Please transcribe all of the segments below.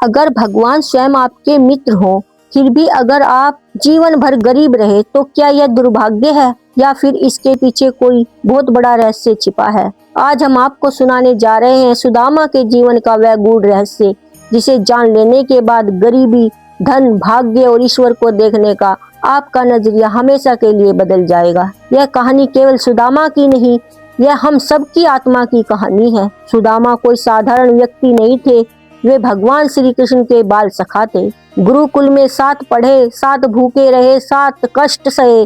अगर भगवान स्वयं आपके मित्र हो, फिर भी अगर आप जीवन भर गरीब रहे तो क्या यह दुर्भाग्य है या फिर इसके पीछे कोई बहुत बड़ा रहस्य छिपा है? आज हम आपको सुनाने जा रहे हैं सुदामा के जीवन का वह गूढ़ रहस्य, जिसे जान लेने के बाद गरीबी, धन, भाग्य और ईश्वर को देखने का आपका नजरिया हमेशा के लिए बदल जाएगा। यह कहानी केवल सुदामा की नहीं, यह हम सबकी आत्मा की कहानी है। सुदामा कोई साधारण व्यक्ति नहीं थे, वे भगवान श्री कृष्ण के बाल सखा थे। गुरुकुल में 7 पढ़े, 7 भूखे रहे, 7 कष्ट सहे,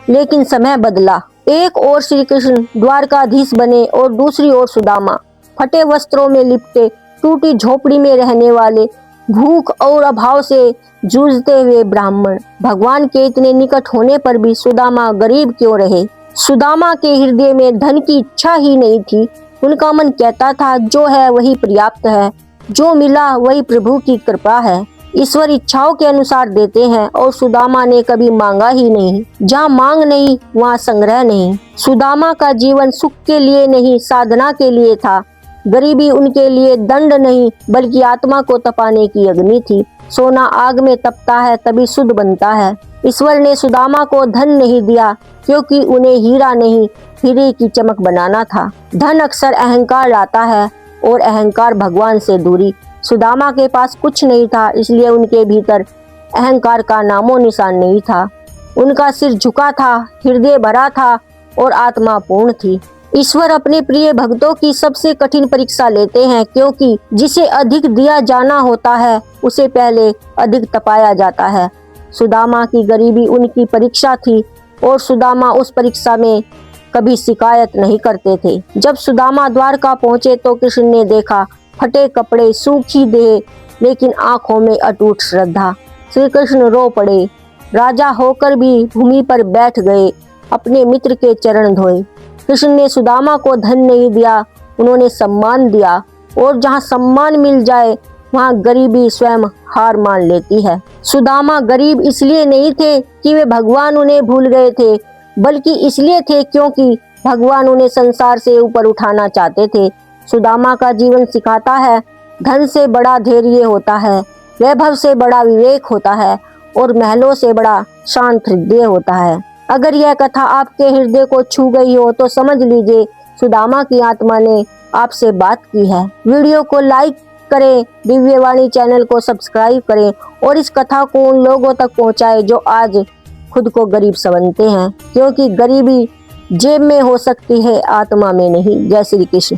लेकिन समय बदला। एक ओर श्री कृष्ण द्वारकाधीश बने और दूसरी ओर सुदामा, फटे वस्त्रों में लिपटे, टूटी झोपड़ी में रहने वाले, भूख और अभाव से जूझते हुए ब्राह्मण। भगवान के इतने निकट होने पर भी सुदामा गरीब क्यों रहे? सुदामा के हृदय में धन की इच्छा ही नहीं थी। उनका मन कहता था, जो है वही पर्याप्त है, जो मिला वही प्रभु की कृपा है। ईश्वर इच्छाओं के अनुसार देते हैं और सुदामा ने कभी मांगा ही नहीं। जहाँ मांग नहीं वहाँ संग्रह नहीं। सुदामा का जीवन सुख के लिए नहीं, साधना के लिए था। गरीबी उनके लिए दंड नहीं, बल्कि आत्मा को तपाने की अग्नि थी। सोना आग में तपता है तभी शुद्ध बनता है। ईश्वर ने सुदामा को धन नहीं दिया क्योंकि उन्हें हीरा नहीं, हीरे की चमक बनाना था। धन अक्सर अहंकार लाता है और अहंकार भगवान से दूरी। सुदामा के पास कुछ नहीं था, इसलिए उनके भीतर अहंकार का नामो निशान नहीं था। उनका सिर झुका था, हृदय भरा था और आत्मा पूर्ण थी। ईश्वर अपने प्रिय भक्तों की सबसे कठिन परीक्षा लेते हैं, क्योंकि जिसे अधिक दिया जाना होता है उसे पहले अधिक तपाया जाता है। सुदामा की गरीबी उनकी परीक्षा थी और सुदामा उस परीक्षा में कभी शिकायत नहीं करते थे। जब सुदामा द्वारका पहुंचे तो कृष्ण ने देखा फटे कपड़े, सूखी देह, लेकिन आंखों में अटूट श्रद्धा। श्री कृष्ण रो पड़े। राजा होकर भी भूमि पर बैठ गए, अपने मित्र के चरण धोए। कृष्ण ने सुदामा को धन नहीं दिया, उन्होंने सम्मान दिया, और जहाँ सम्मान मिल जाए वहाँ गरीबी स्वयं हार मान लेती है। सुदामा गरीब इसलिए नहीं थे कि वे भगवान उन्हें भूल गए थे, बल्कि इसलिए थे क्योंकि भगवान उन्हें संसार से ऊपर उठाना चाहते थे। सुदामा का जीवन सिखाता है, धन से बड़ा धैर्य होता है, वैभव से बड़ा विवेक होता है और महलों से बड़ा शांत हृदय होता है। अगर यह कथा आपके हृदय को छू गई हो तो समझ लीजिए सुदामा की आत्मा ने आपसे बात की है। वीडियो को लाइक करें, दिव्यवाणी चैनल को सब्सक्राइब करें और इस कथा को उन लोगों तक पहुंचाएं जो आज खुद को गरीब समझते हैं, क्योंकि गरीबी जेब में हो सकती है, आत्मा में नहीं। जय श्री कृष्ण।